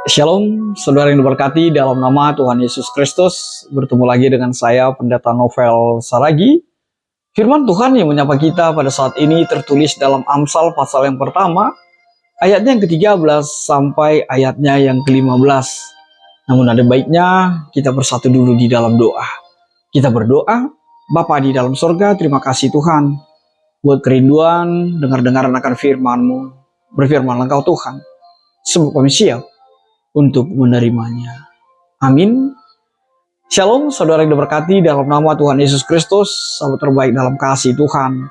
Shalom, saudara yang diberkati dalam nama Tuhan Yesus Kristus. Bertemu lagi dengan saya, Pendeta Novel Saragi. Firman Tuhan yang menyapa kita pada saat ini tertulis dalam Amsal pasal yang pertama, ayatnya yang ke-13 sampai ayatnya yang ke-15. Namun ada baiknya kita bersatu dulu di dalam doa. Kita berdoa. Bapa di dalam sorga, terima kasih Tuhan buat kerinduan dengar-dengaran akan firman-Mu. Berfirmanlah Engkau Tuhan, sebab kami siap untuk menerimanya. Amin. Shalom, saudara yang diberkati dalam nama Tuhan Yesus Kristus, sahabat terbaik dalam kasih Tuhan.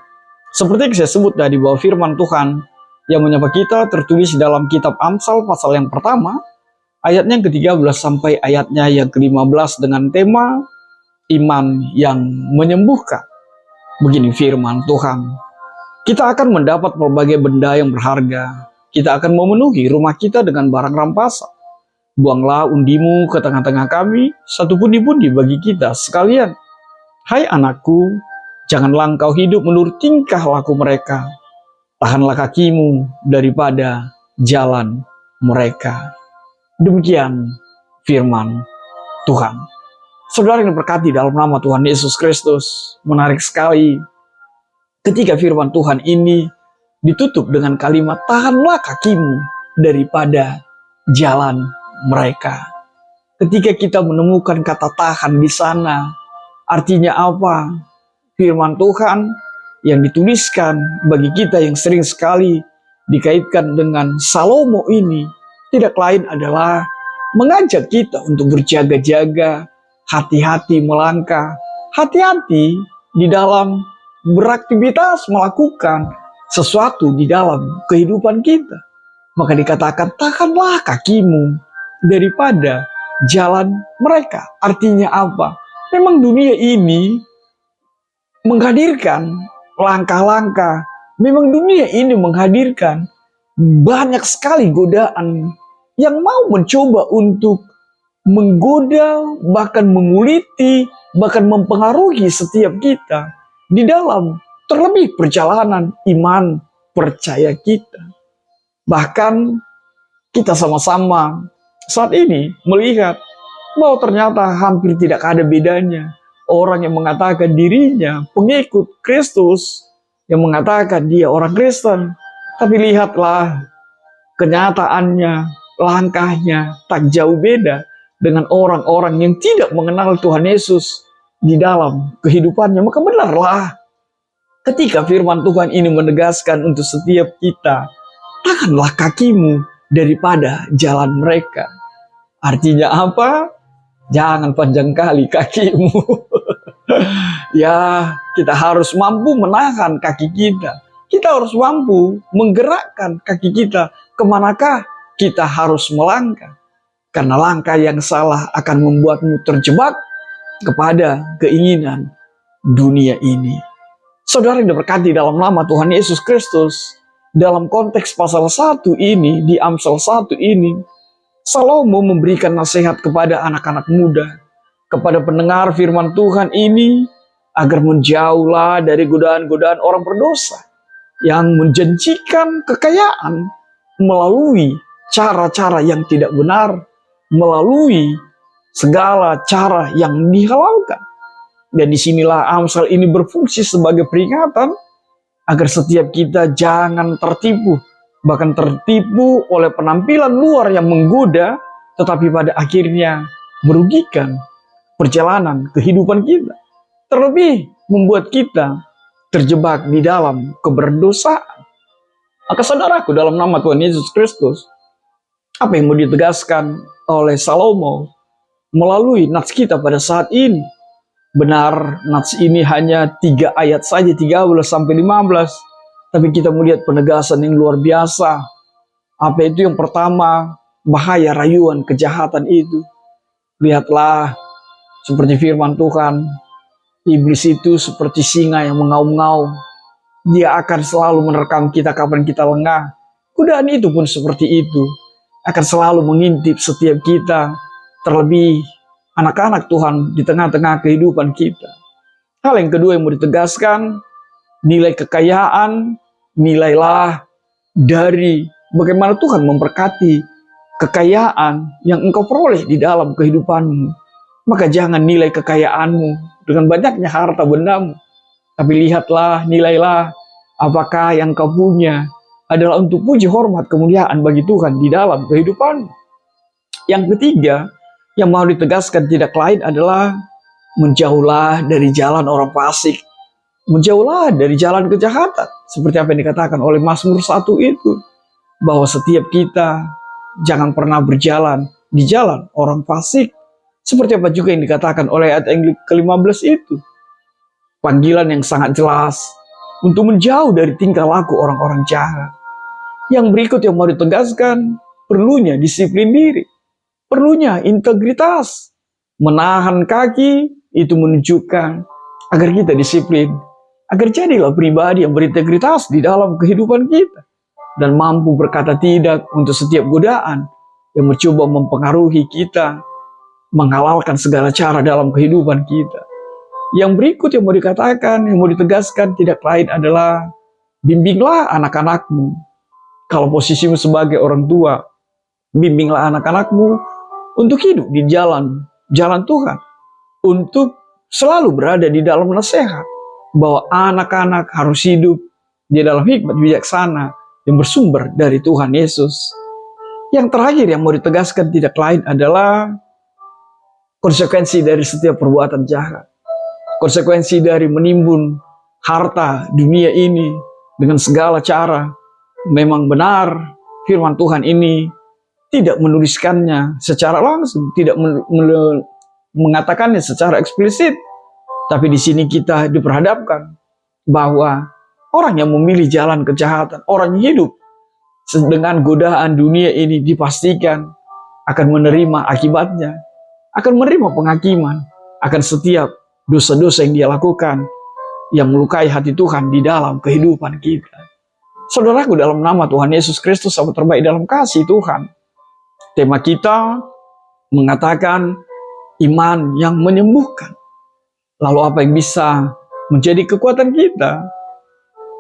Seperti yang saya sebut tadi bahwa firman Tuhan yang menyapa kita tertulis dalam kitab Amsal pasal yang pertama, ayatnya yang ke-13 sampai ayatnya yang ke-15 dengan tema iman yang menyembuhkan. Begini firman Tuhan. Kita akan mendapat berbagai benda yang berharga. Kita akan memenuhi rumah kita dengan barang rampasan. Buanglah undimu ke tengah-tengah kami, satu pundi-pundi bagi kita sekalian. Hai anakku, janganlah engkau hidup menurut tingkah laku mereka. Tahanlah kakimu daripada jalan mereka. Demikian firman Tuhan. Saudara yang berkati dalam nama Tuhan Yesus Kristus, menarik sekali ketika firman Tuhan ini ditutup dengan kalimat tahanlah kakimu daripada jalan mereka. Ketika kita menemukan kata tahan di sana, artinya apa? Firman Tuhan yang dituliskan bagi kita yang sering sekali dikaitkan dengan Salomo ini tidak lain adalah mengajak kita untuk berjaga-jaga, hati-hati melangkah, hati-hati di dalam beraktivitas melakukan sesuatu di dalam kehidupan kita. Maka dikatakan tahanlah kakimu daripada jalan mereka. Artinya apa? Memang dunia ini menghadirkan langkah-langkah. Memang dunia ini menghadirkan banyak sekali godaan yang mau mencoba untuk menggoda, bahkan menguliti, bahkan mempengaruhi setiap kita di dalam terlebih perjalanan iman percaya kita. Bahkan kita sama-sama saat ini melihat bahwa ternyata hampir tidak ada bedanya orang yang mengatakan dirinya pengikut Kristus, yang mengatakan dia orang Kristen, tapi lihatlah kenyataannya, langkahnya tak jauh beda dengan orang-orang yang tidak mengenal Tuhan Yesus di dalam kehidupannya. Maka benarlah ketika firman Tuhan ini menegaskan untuk setiap kita, tahanlah kakimu daripada jalan mereka. Artinya apa? Jangan panjang kali kakimu. Ya, kita harus mampu menahan kaki kita. Kita harus mampu menggerakkan kaki kita kemanakah kita harus melangkah. Karena langkah yang salah akan membuatmu terjebak kepada keinginan dunia ini. Saudara yang diberkati dalam nama Tuhan Yesus Kristus, dalam konteks pasal 1 ini, di Amsal 1 ini, Salomo memberikan nasihat kepada anak-anak muda, kepada pendengar firman Tuhan ini, agar menjauhlah dari godaan-godaan orang berdosa yang menjanjikan kekayaan melalui cara-cara yang tidak benar, melalui segala cara yang dihalalkan. Dan disinilah Amsal ini berfungsi sebagai peringatan agar setiap kita jangan tertipu, bahkan tertipu oleh penampilan luar yang menggoda, tetapi pada akhirnya merugikan perjalanan kehidupan kita. Terlebih membuat kita terjebak di dalam keberdosaan. Maka saudaraku, dalam nama Tuhan Yesus Kristus, apa yang mau ditegaskan oleh Salomo melalui nats kita pada saat ini? Benar, nats ini hanya 3 ayat saja, 13-15. Tapi kita melihat penegasan yang luar biasa. Apa itu? Yang pertama, bahaya rayuan kejahatan itu. Lihatlah, seperti firman Tuhan, iblis itu seperti singa yang mengaum-ngaum. Dia akan selalu menerkam kita kapan kita lengah. Godaan itu pun seperti itu. Akan selalu mengintip setiap kita. Terlebih anak-anak Tuhan di tengah-tengah kehidupan kita. Hal yang kedua yang mau ditegaskan, nilai kekayaan, nilailah dari bagaimana Tuhan memberkati kekayaan yang engkau peroleh di dalam kehidupanmu, maka jangan nilai kekayaanmu dengan banyaknya harta bendamu. Tapi lihatlah, nilailah apakah yang kau punya adalah untuk puji hormat kemuliaan bagi Tuhan di dalam kehidupanmu. Yang ketiga, yang mau ditegaskan tidak lain adalah menjauhlah dari jalan orang fasik. Menjauhlah dari jalan kejahatan. Seperti apa yang dikatakan oleh Mazmur 1 itu. Bahwa setiap kita jangan pernah berjalan di jalan orang fasik. Seperti apa juga yang dikatakan oleh ayat yang ke-15 itu. Panggilan yang sangat jelas untuk menjauh dari tingkah laku orang-orang jahat. Yang berikut yang mau ditegaskan, perlunya disiplin diri. Perlunya integritas. Menahan kaki itu menunjukkan agar kita disiplin. Agar jadilah pribadi yang berintegritas di dalam kehidupan kita. Dan mampu berkata tidak untuk setiap godaan yang mencoba mempengaruhi kita. Menghalalkan segala cara dalam kehidupan kita. Yang berikut yang mau dikatakan, yang mau ditegaskan tidak lain adalah bimbinglah anak-anakmu. Kalau posisimu sebagai orang tua, bimbinglah anak-anakmu untuk hidup di jalan Tuhan. Untuk selalu berada di dalam nasihat. Bahwa anak-anak harus hidup di dalam hikmat bijaksana yang bersumber dari Tuhan Yesus. Yang terakhir yang mau ditegaskan tidak lain adalah konsekuensi dari setiap perbuatan jahat. Konsekuensi dari menimbun harta dunia ini dengan segala cara. Memang benar firman Tuhan ini tidak menuliskannya secara langsung, tidak mengatakannya secara eksplisit. Tapi di sini kita diperhadapkan bahwa orang yang memilih jalan kejahatan, orang yang hidup dengan godaan dunia ini dipastikan akan menerima akibatnya, akan menerima penghakiman akan setiap dosa-dosa yang dia lakukan yang melukai hati Tuhan di dalam kehidupan kita. Saudaraku, dalam nama Tuhan Yesus Kristus, sahabat terbaik dalam kasih Tuhan, tema kita mengatakan iman yang menyembuhkan. Lalu apa yang bisa menjadi kekuatan kita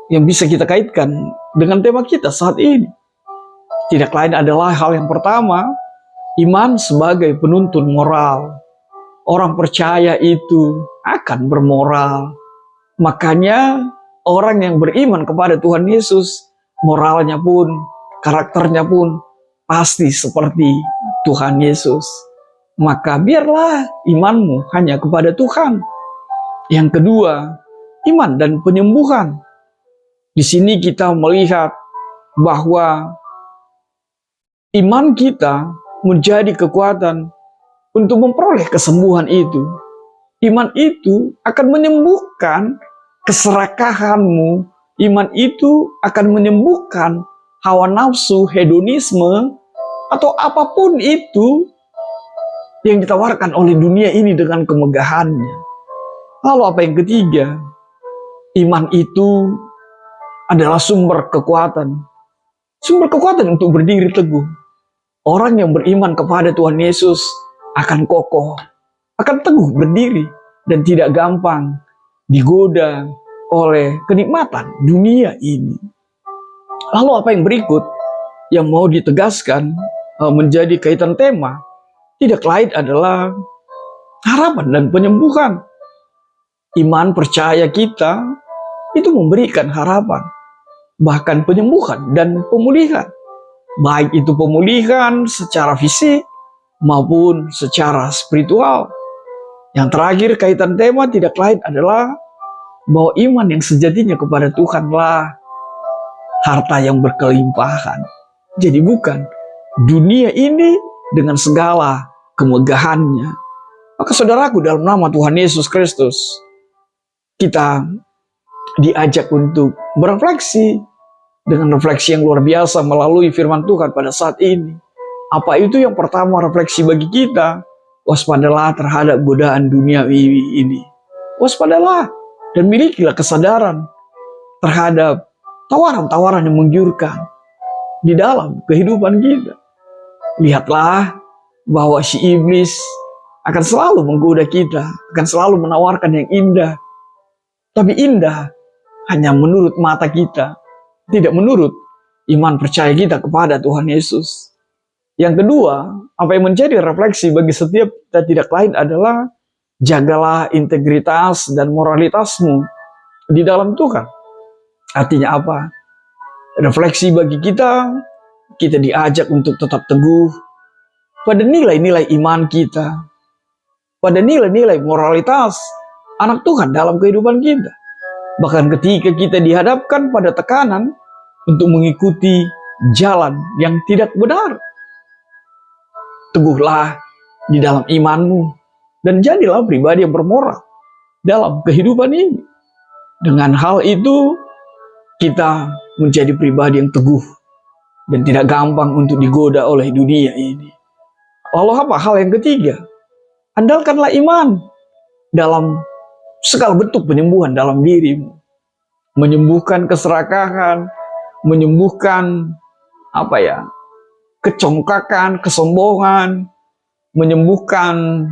yang bisa kita kaitkan dengan tema kita saat ini? Tidak lain adalah hal yang pertama, iman sebagai penuntun moral. Orang percaya itu akan bermoral. Makanya orang yang beriman kepada Tuhan Yesus, moralnya pun, karakternya pun pasti seperti Tuhan Yesus. Maka biarlah imanmu hanya kepada Tuhan. Yang kedua, iman dan penyembuhan. Di sini kita melihat bahwa iman kita menjadi kekuatan untuk memperoleh kesembuhan itu. Iman itu akan menyembuhkan keserakahanmu. Iman itu akan menyembuhkan hawa nafsu, hedonisme, atau apapun itu yang ditawarkan oleh dunia ini dengan kemegahannya. Lalu apa yang ketiga? Iman itu adalah sumber kekuatan. Sumber kekuatan untuk berdiri teguh. Orang yang beriman kepada Tuhan Yesus akan kokoh, akan teguh berdiri, dan tidak gampang digoda oleh kenikmatan dunia ini. Lalu apa yang berikut yang mau ditegaskan menjadi kaitan tema tidak lain adalah harapan dan penyembuhan. Iman percaya kita itu memberikan harapan, bahkan penyembuhan dan pemulihan. Baik itu pemulihan secara fisik maupun secara spiritual. Yang terakhir kaitan tema tidak lain adalah bahwa iman yang sejatinya kepada Tuhanlah harta yang berkelimpahan. Jadi bukan dunia ini dengan segala kemegahannya. Maka saudaraku, dalam nama Tuhan Yesus Kristus, kita diajak untuk berefleksi dengan refleksi yang luar biasa melalui firman Tuhan pada saat ini. Apa itu? Yang pertama, refleksi bagi kita, waspadalah terhadap godaan duniawi ini. Waspadalah dan milikilah kesadaran terhadap tawaran-tawaran yang menggiurkan di dalam kehidupan kita. Lihatlah bahwa si iblis akan selalu menggoda kita, akan selalu menawarkan yang indah. Tapi indah hanya menurut mata kita, tidak menurut iman percaya kita kepada Tuhan Yesus. Yang kedua, apa yang menjadi refleksi bagi setiap kita tidak lain adalah jagalah integritas dan moralitasmu di dalam Tuhan. Artinya apa? Refleksi bagi kita, kita diajak untuk tetap teguh pada nilai-nilai iman kita, pada nilai-nilai moralitas anak Tuhan dalam kehidupan kita. Bahkan ketika kita dihadapkan pada tekanan untuk mengikuti jalan yang tidak benar, teguhlah di dalam imanmu dan jadilah pribadi yang bermoral dalam kehidupan ini. Dengan hal itu, kita menjadi pribadi yang teguh dan tidak gampang untuk digoda oleh dunia ini. Lalu apa hal yang ketiga? Andalkanlah iman dalam segala bentuk penyembuhan dalam dirimu. Menyembuhkan keserakahan, menyembuhkan kecongkakan, kesombongan, menyembuhkan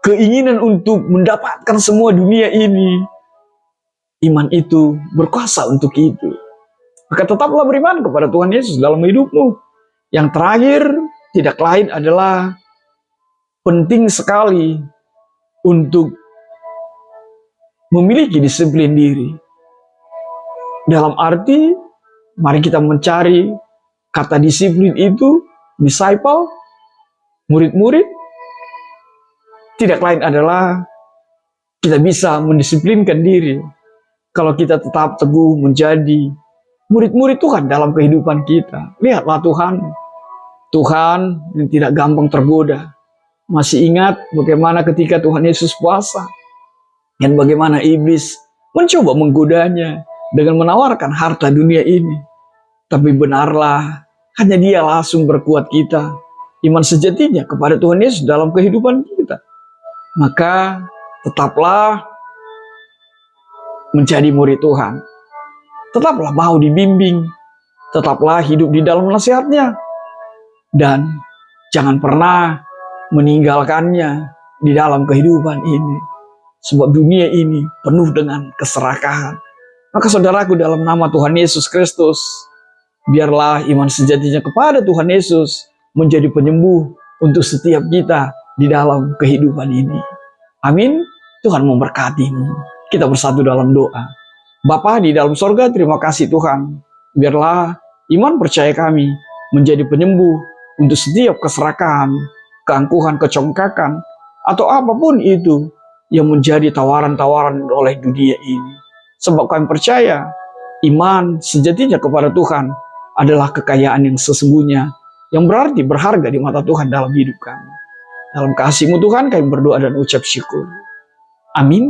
keinginan untuk mendapatkan semua dunia ini. Iman itu berkuasa untuk itu. Maka tetaplah beriman kepada Tuhan Yesus dalam hidupmu. Yang terakhir, tidak lain adalah penting sekali untuk memiliki disiplin diri. Dalam arti, mari kita mencari kata disiplin itu, disciple, murid-murid. Tidak lain adalah kita bisa mendisiplinkan diri kalau kita tetap teguh menjadi murid-murid Tuhan dalam kehidupan kita. Lihatlah Tuhan yang tidak gampang tergoda. Masih ingat bagaimana ketika Tuhan Yesus puasa dan bagaimana iblis mencoba menggodanya dengan menawarkan harta dunia ini. Tapi benarlah, hanya Dialah sumber kuat kita, iman sejatinya kepada Tuhan Yesus dalam kehidupan kita. Maka tetaplah menjadi murid Tuhan. Tetaplah mau dibimbing, tetaplah hidup di dalam nasihat-Nya, dan jangan pernah meninggalkannya di dalam kehidupan ini. Sebab dunia ini penuh dengan keserakahan. Maka saudaraku, dalam nama Tuhan Yesus Kristus, biarlah iman sejatinya kepada Tuhan Yesus menjadi penyembuh untuk setiap kita di dalam kehidupan ini. Amin. Tuhan memberkatimu. Kita bersatu dalam doa. Bapa di dalam sorga, terima kasih Tuhan. Biarlah iman percaya kami menjadi penyembuh untuk setiap keserakahan, keangkuhan, kecongkakan, atau apapun itu yang menjadi tawaran-tawaran oleh dunia ini. Sebab kami percaya iman sejatinya kepada Tuhan adalah kekayaan yang sesungguhnya, yang berarti berharga di mata Tuhan dalam hidup kami. Dalam kasih-Mu Tuhan kami berdoa dan ucap syukur. Amin.